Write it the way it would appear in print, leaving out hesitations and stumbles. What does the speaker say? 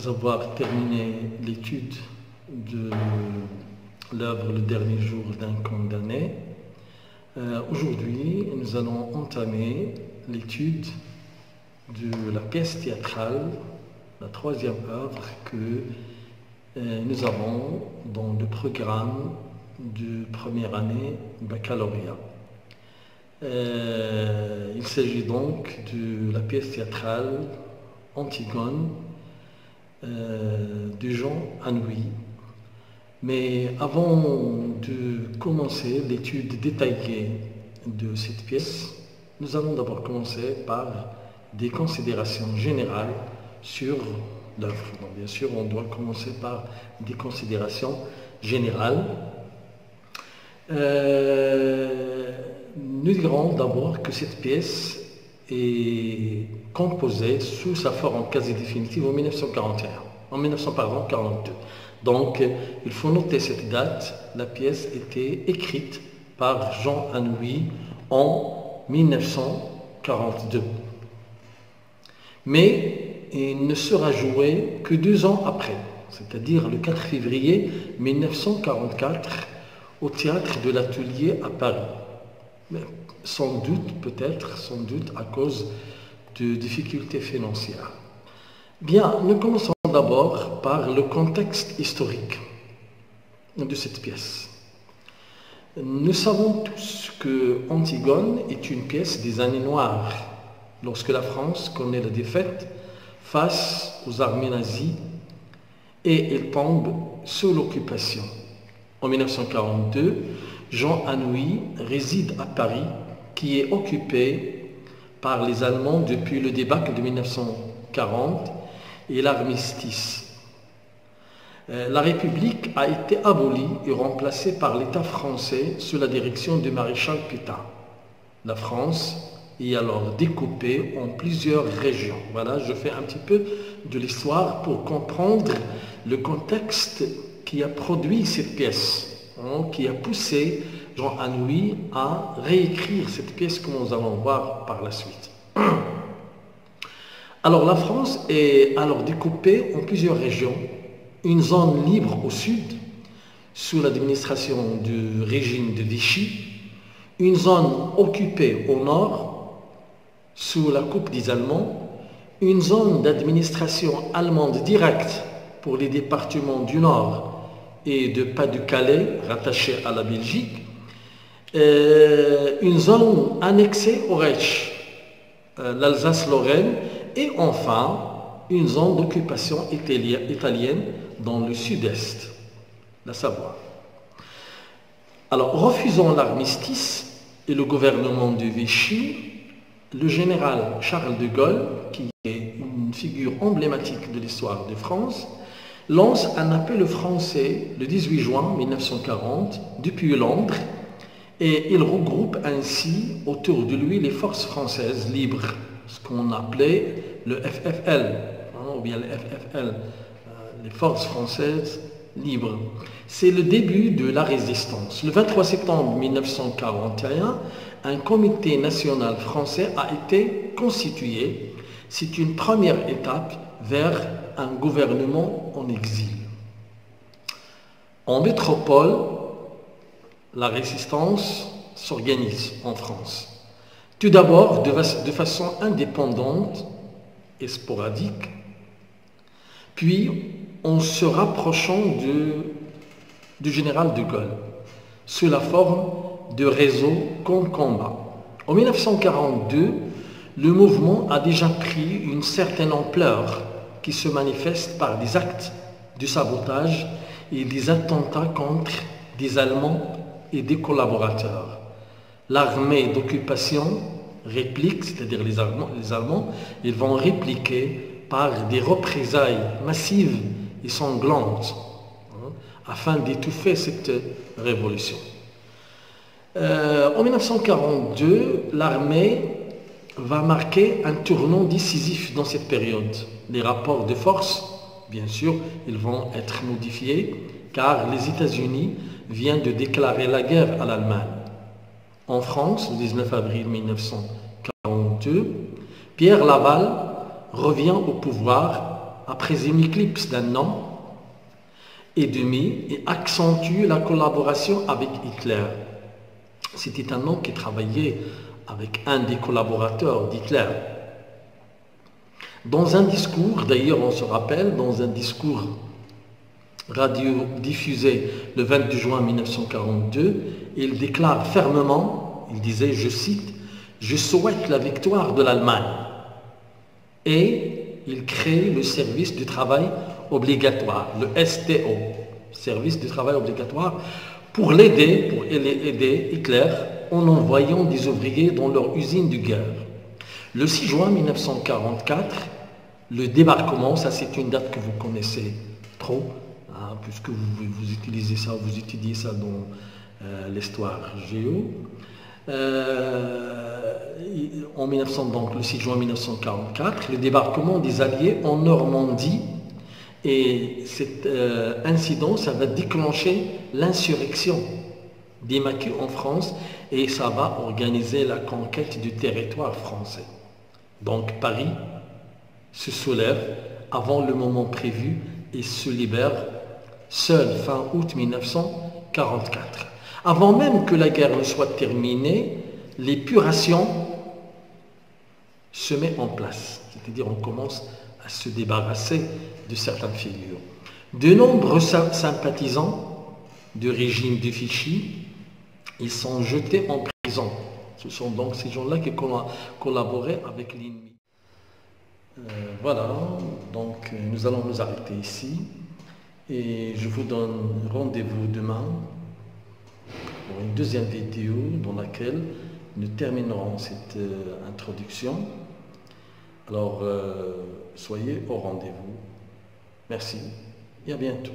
Après avoir terminé l'étude de l'œuvre Le dernier jour d'un condamné, aujourd'hui nous allons entamer l'étude de la pièce théâtrale, la troisième œuvre que nous avons dans le programme de première année baccalauréat. Il s'agit donc de la pièce théâtrale Antigone de Jean Anouilh. Mais avant de commencer l'étude détaillée de cette pièce, nous allons d'abord commencer par des considérations générales sur l'œuvre. Bien sûr, on doit commencer par des considérations générales. Nous dirons d'abord que cette pièce est composée sous sa forme quasi définitive en 1942. Donc, il faut noter cette date. La pièce était écrite par Jean Anouilh en 1942. Mais il ne sera joué que 2 ans après, c'est-à-dire le 4 février 1944 au théâtre de l'Atelier à Paris. Mais sans doute à cause de difficultés financières. Bien, nous commençons d'abord par le contexte historique de cette pièce. Nous savons tous que Antigone est une pièce des années noires, lorsque la France connaît la défaite face aux armées nazies et elle tombe sous l'occupation. En 1942, Jean Anouilh réside à Paris, qui est occupé par les Allemands depuis le débâcle de 1940 et l'armistice. La République a été abolie et remplacée par l'État français sous la direction du maréchal Pétain. La France est alors découpée en plusieurs régions. Voilà, je fais un petit peu de l'histoire pour comprendre le contexte qui a produit cette pièce, qui a poussé Jean Anouilh à réécrire cette pièce que nous allons voir par la suite. Alors la France est alors découpée en plusieurs régions. Une zone libre au sud, sous l'administration du régime de Vichy. Une zone occupée au nord, sous la coupe des Allemands. Une zone d'administration allemande directe pour les départements du Nord et de Pas-de-Calais, rattachés à la Belgique. Une zone annexée au Reich, l'Alsace-Lorraine, et enfin une zone d'occupation italienne dans le sud-est, la Savoie. Alors, refusant l'armistice et le gouvernement de Vichy, le général Charles de Gaulle, qui est une figure emblématique de l'histoire de France, lance un appel français le 18 juin 1940 depuis Londres et il regroupe ainsi autour de lui les forces françaises libres, ce qu'on appelait le FFL, ou bien le FFL, les forces françaises libres. C'est le début de la résistance. Le 23 septembre 1941, un comité national français a été constitué. C'est une première étape vers un gouvernement en exil. En métropole, la résistance s'organise en France. Tout d'abord de façon indépendante et sporadique, puis en se rapprochant du général de Gaulle, sous la forme de réseaux comme combat. En 1942, le mouvement a déjà pris une certaine ampleur qui se manifeste par des actes de sabotage et des attentats contre des Allemands et des collaborateurs. L'armée d'occupation réplique, c'est-à-dire les Allemands, ils vont répliquer par des représailles massives et sanglantes afin d'étouffer cette révolution. En 1942, l'armée va marquer un tournant décisif dans cette période. Les rapports de force, bien sûr, ils vont être modifiés car les États-Unis viennent de déclarer la guerre à l'Allemagne. En France, le 19 avril 1942, Pierre Laval revient au pouvoir après une éclipse d'un an et demi et accentue la collaboration avec Hitler. C'était un homme qui travaillait avec un des collaborateurs d'Hitler. Dans un discours, d'ailleurs on se rappelle, dans un discours radiodiffusé le 22 juin 1942, il déclare fermement, il disait, je cite, « Je souhaite la victoire de l'Allemagne ». Et il crée le service du travail obligatoire, le STO, service du travail obligatoire, pour aider Hitler en envoyant des ouvriers dans leur usine de guerre. Le 6 juin 1944, le débarquement, ça c'est une date que vous connaissez trop, hein, puisque vous utilisez ça, vous étudiez ça dans l'histoire géo. En 1900, donc le 6 juin 1944, le débarquement des Alliés en Normandie, et cet incident, ça va déclencher l'insurrection des maquis en France et ça va organiser la conquête du territoire français. Donc Paris se soulève avant le moment prévu et se libère seul fin août 1944. Avant même que la guerre ne soit terminée, l'épuration se met en place, c'est-à-dire on commence à se débarrasser de certaines figures. De nombreux sympathisants du régime de Vichy, ils sont jetés en prison. Ce sont donc ces gens-là qui collaboraient avec l'ennemi. Voilà, donc nous allons nous arrêter ici et je vous donne rendez-vous demain pour une deuxième vidéo dans laquelle nous terminerons cette introduction. Alors, soyez au rendez-vous. Merci et à bientôt.